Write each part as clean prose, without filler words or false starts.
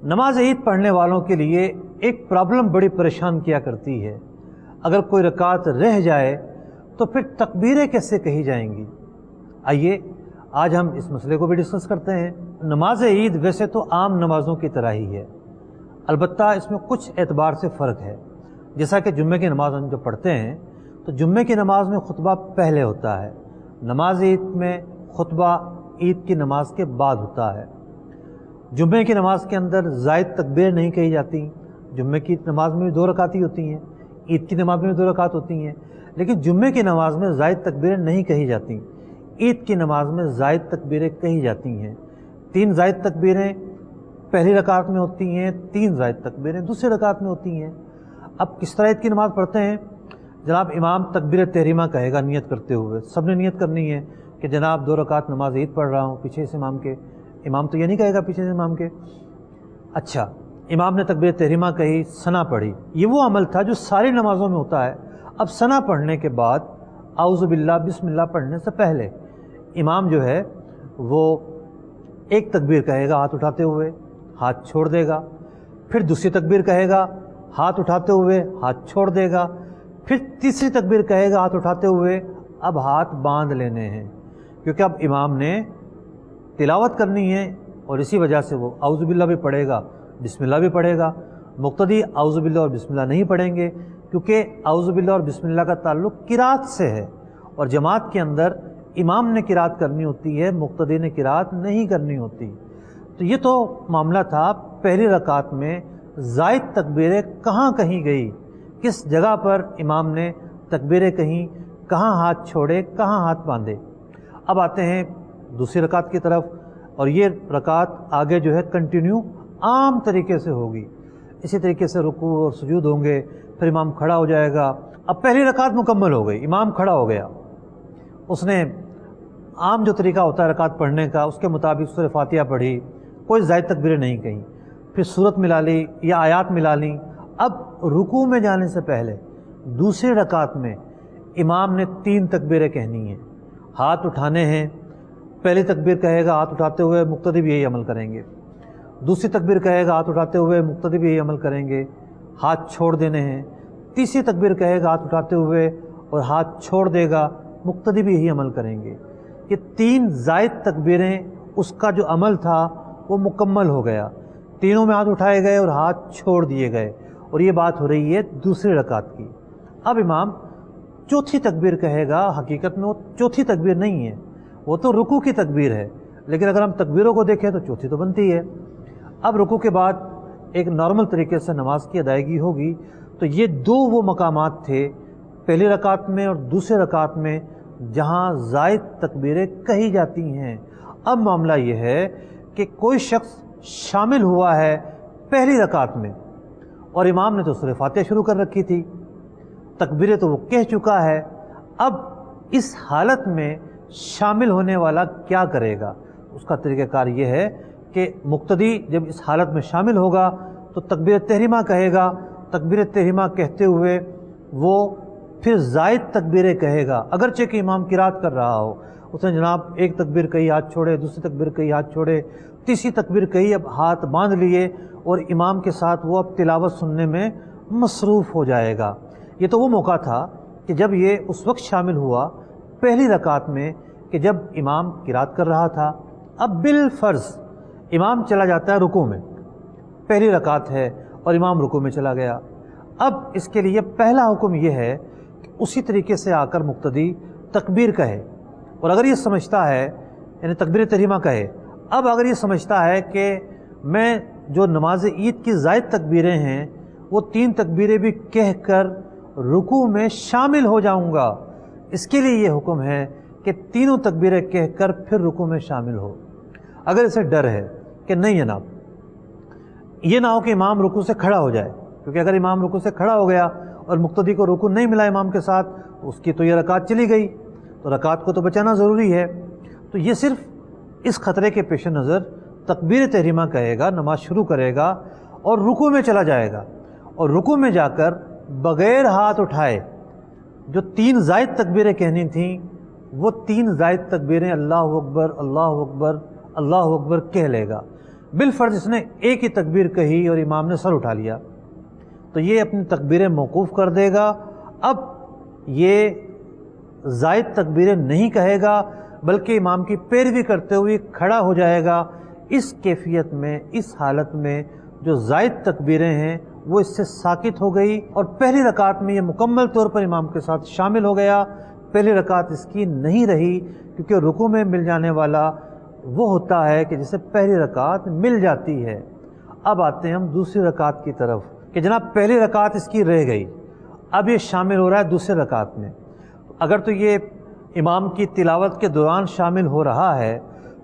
نماز عید پڑھنے والوں کے لیے ایک پرابلم بڑی پریشان کیا کرتی ہے۔ اگر کوئی رکعت رہ جائے تو پھر تکبیریں کیسے کہی جائیں گی؟ آئیے آج ہم اس مسئلے کو بھی ڈسکس کرتے ہیں۔ نماز عید ویسے تو عام نمازوں کی طرح ہی ہے، البتہ اس میں کچھ اعتبار سے فرق ہے۔ جیسا کہ جمعے کی نماز ہم جب پڑھتے ہیں تو جمعے کی نماز میں خطبہ پہلے ہوتا ہے، نماز عید میں خطبہ عید کی نماز کے بعد ہوتا ہے۔ جمعے کی نماز کے اندر زائد تکبیر نہیں کہی جاتی، جمعے کی نماز میں بھی 2 رکعت ہی ہوتی ہیں، عید کی نماز میں بھی 2 رکعت ہوتی ہیں، لیکن جمعے کی نماز میں زائد تکبیریں نہیں کہی جاتی، عید کی نماز میں زائد تکبیریں کہی جاتی ہیں۔ 3 زائد تکبیریں پہلی رکعت میں ہوتی ہیں، 3 زائد تکبیریں دوسری رکعت میں ہوتی ہیں۔ اب کس طرح عید کی نماز پڑھتے ہیں؟ جناب امام تکبیر تحریمہ کہے گا نیت کرتے ہوئے، سب نے نیت کرنی ہے کہ جناب 2 رکعت نماز عید پڑھ رہا ہوں پیچھے سے امام کے۔ امام تو یہ نہیں کہے گا پیچھے سے امام کے۔ اچھا، امام نے تکبیر تحریمہ کہی، ثنا پڑھی، یہ وہ عمل تھا جو ساری نمازوں میں ہوتا ہے۔ اب ثنا پڑھنے کے بعد اعوذ باللہ بسم اللہ پڑھنے سے پہلے امام جو ہے وہ ایک تکبیر کہے گا ہاتھ اٹھاتے ہوئے، ہاتھ چھوڑ دے گا، پھر دوسری تکبیر کہے گا ہاتھ اٹھاتے ہوئے، ہاتھ چھوڑ دے گا، پھر تیسری تکبیر کہے گا ہاتھ اٹھاتے ہوئے۔ اب ہاتھ باندھ لینے ہیں کیونکہ اب امام نے تلاوت کرنی ہے اور اسی وجہ سے وہ اعوذ باللہ بھی پڑھے گا، بسم اللہ بھی پڑھے گا۔ مقتدی اعوذ باللہ اور بسم اللہ نہیں پڑھیں گے کیونکہ اعوذ باللہ اور بسم اللہ کا تعلق قرات سے ہے، اور جماعت کے اندر امام نے قرات کرنی ہوتی ہے، مقتدی نے قرات نہیں کرنی ہوتی۔ تو یہ تو معاملہ تھا پہلی رکعت میں زائد تکبیریں کہاں کہیں گئی، کس جگہ پر امام نے تکبیریں کہیں، کہاں ہاتھ چھوڑے، کہاں ہاتھ باندھے۔ اب آتے ہیں دوسری رکعت کی طرف، اور یہ رکعت آگے جو ہے کنٹینیو عام طریقے سے ہوگی، اسی طریقے سے رکوع اور سجود ہوں گے، پھر امام کھڑا ہو جائے گا۔ اب پہلی رکعت مکمل ہو گئی، امام کھڑا ہو گیا، اس نے عام جو طریقہ ہوتا ہے رکعت پڑھنے کا اس کے مطابق سورہ فاتحہ پڑھی، کوئی زائد تکبیریں نہیں کہیں، پھر سورت ملا لی یا آیات ملا لیں۔ اب رکوع میں جانے سے پہلے دوسری رکعت میں امام نے 3 تکبیریں کہنی ہیں، ہاتھ اٹھانے ہیں۔ پہلی تکبیر کہے گا ہاتھ اٹھاتے ہوئے، مقتدی بھی یہی عمل کریں گے۔ دوسری تکبیر کہے گا ہاتھ اٹھاتے ہوئے، مقتدی بھی یہی عمل کریں گے، ہاتھ چھوڑ دینے ہیں۔ تیسری تکبیر کہے گا ہاتھ اٹھاتے ہوئے اور ہاتھ چھوڑ دے گا، مقتدی بھی یہی عمل کریں گے۔ یہ 3 زائد تکبیریں اس کا جو عمل تھا وہ مکمل ہو گیا، تینوں میں ہاتھ اٹھائے گئے اور ہاتھ چھوڑ دیے گئے، اور یہ بات ہو رہی ہے دوسری رکعت کی۔ اب امام چوتھی تکبیر کہے گا، حقیقت میں وہ چوتھی تکبیر نہیں ہے، وہ تو رکوع کی تکبیر ہے، لیکن اگر ہم تکبیروں کو دیکھیں تو چوتھی تو بنتی ہے۔ اب رکوع کے بعد ایک نارمل طریقے سے نماز کی ادائیگی ہوگی۔ تو یہ 2 وہ مقامات تھے پہلی رکعت میں اور دوسری رکعت میں جہاں زائد تکبیریں کہی جاتی ہیں۔ اب معاملہ یہ ہے کہ کوئی شخص شامل ہوا ہے پہلی رکعت میں اور امام نے تو سورہ فاتحہ شروع کر رکھی تھی، تکبیریں تو وہ کہہ چکا ہے۔ اب اس حالت میں شامل ہونے والا کیا کرے گا؟ اس کا طریقہ کار یہ ہے کہ مقتدی جب اس حالت میں شامل ہوگا تو تکبیر تحریمہ کہے گا، تکبیر تحریمہ کہتے ہوئے وہ پھر زائد تکبیریں کہے گا، اگرچہ کہ امام قرات کر رہا ہو۔ اس نے جناب ایک تکبیر کہی ہاتھ چھوڑے، دوسری تکبیر کہی ہاتھ چھوڑے، تیسری تکبیر کہی اب ہاتھ باندھ لیے، اور امام کے ساتھ وہ اب تلاوت سننے میں مصروف ہو جائے گا۔ یہ تو وہ موقع تھا کہ جب یہ اس وقت شامل ہوا پہلی رکعت میں کہ جب امام قرات کر رہا تھا۔ اب بالفرض امام چلا جاتا ہے رکوع میں، پہلی رکعت ہے اور امام رکوع میں چلا گیا۔ اب اس کے لیے پہلا حکم یہ ہے کہ اسی طریقے سے آ کر مقتدی تکبیر کہے، اور اگر یہ سمجھتا ہے یعنی تکبیر تحریمہ کہے، اب اگر یہ سمجھتا ہے کہ میں جو نماز عید کی زائد تکبیریں ہیں وہ 3 تکبیریں بھی کہہ کر رکوع میں شامل ہو جاؤں گا، اس کے لیے یہ حکم ہے کہ تینوں تکبیریں کہہ کر پھر رکوع میں شامل ہو۔ اگر اسے ڈر ہے کہ نہیں جناب یہ نہ ہو کہ امام رکوع سے کھڑا ہو جائے، کیونکہ اگر امام رکوع سے کھڑا ہو گیا اور مقتدی کو رکوع نہیں ملا امام کے ساتھ تو اس کی تو یہ رکعت چلی گئی، تو رکعت کو تو بچانا ضروری ہے۔ تو یہ صرف اس خطرے کے پیش نظر تکبیر تحریمہ کہے گا، نماز شروع کرے گا اور رکوع میں چلا جائے گا، اور رکوع میں جا کر بغیر ہاتھ اٹھائے جو 3 زائد تکبیریں کہنی تھیں وہ 3 زائد تکبیریں اللہ اکبر اللہ اکبر اللہ اکبر کہہ لے گا۔ بالفرض اس نے ایک ہی تکبیر کہی اور امام نے سر اٹھا لیا تو یہ اپنی تکبیریں موقوف کر دے گا. اب یہ زائد تکبیریں نہیں کہے گا بلکہ امام کی پیروی کرتے ہوئے کھڑا ہو جائے گا. اس کیفیت میں، اس حالت میں جو زائد تکبیریں ہیں وہ اس سے ساکت ہو گئی اور پہلی رکعت میں یہ مکمل طور پر امام کے ساتھ شامل ہو گیا. پہلی رکعت اس کی نہیں رہی کیونکہ رکوع میں مل جانے والا وہ ہوتا ہے کہ جسے پہلی رکعت مل جاتی ہے. اب آتے ہیں ہم دوسری رکعت کی طرف کہ جناب پہلی رکعت اس کی رہ گئی، اب یہ شامل ہو رہا ہے دوسری رکعت میں. اگر تو یہ امام کی تلاوت کے دوران شامل ہو رہا ہے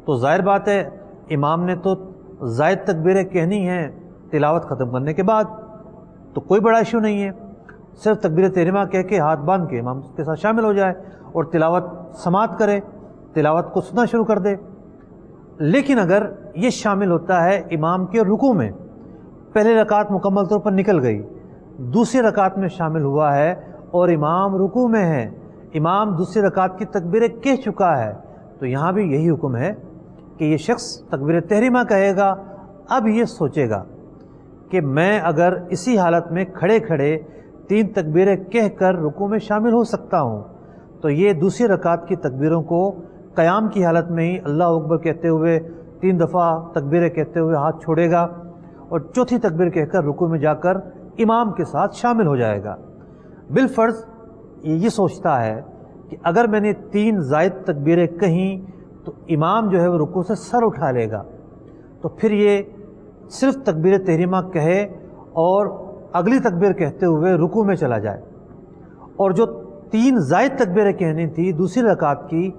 تو ظاہر بات ہے امام نے تو زائد تکبیریں کہنی ہیں تلاوت ختم کرنے کے بعد، تو کوئی بڑا ایشو نہیں ہے، صرف تکبیر تحریمہ کہہ کے ہاتھ باندھ کے امام کے ساتھ شامل ہو جائے اور تلاوت سماعت کرے، تلاوت کو سننا شروع کر دے. لیکن اگر یہ شامل ہوتا ہے امام کے رکوع میں، پہلی رکعت مکمل طور پر نکل گئی، دوسری رکعت میں شامل ہوا ہے اور امام رکوع میں ہے، امام دوسری رکعت کی تکبیریں کہہ چکا ہے، تو یہاں بھی یہی حکم ہے کہ یہ شخص تکبیر تحریمہ کہے گا. اب یہ سوچے گا کہ میں اگر اسی حالت میں کھڑے کھڑے 3 تکبیریں کہہ کر رکوع میں شامل ہو سکتا ہوں تو یہ دوسری رکعت کی تکبیروں کو قیام کی حالت میں ہی اللہ اکبر کہتے ہوئے 3 دفعہ تکبیریں کہتے ہوئے ہاتھ چھوڑے گا اور چوتھی تکبیر کہہ کر رکوع میں جا کر امام کے ساتھ شامل ہو جائے گا. بالفرض یہ سوچتا ہے کہ اگر میں نے 3 زائد تکبیریں کہیں تو امام جو ہے وہ رکوع سے سر اٹھا لے گا، تو پھر یہ صرف تکبیر تحریمہ کہے اور اگلی تکبیر کہتے ہوئے رکوع میں چلا جائے، اور جو 3 زائد تکبیریں کہنی تھی دوسری رکعت کی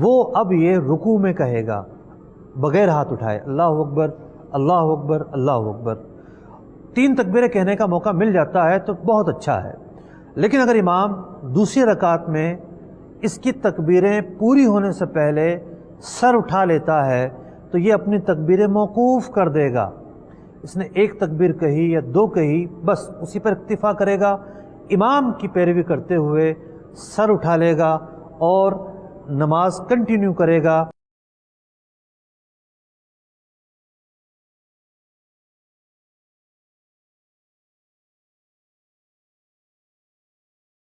وہ اب یہ رکوع میں کہے گا بغیر ہاتھ اٹھائے، اللہ اکبر اللہ اکبر اللہ اکبر. 3 تکبیریں کہنے کا موقع مل جاتا ہے تو بہت اچھا ہے. لیکن اگر امام دوسری رکعت میں اس کی تکبیریں پوری ہونے سے پہلے سر اٹھا لیتا ہے تو یہ اپنی تکبیریں موقوف کر دے گا. اس نے 1 تکبیر کہی یا 2 کہی، بس اسی پر اکتفا کرے گا، امام کی پیروی کرتے ہوئے سر اٹھا لے گا اور نماز کنٹینیو کرے گا.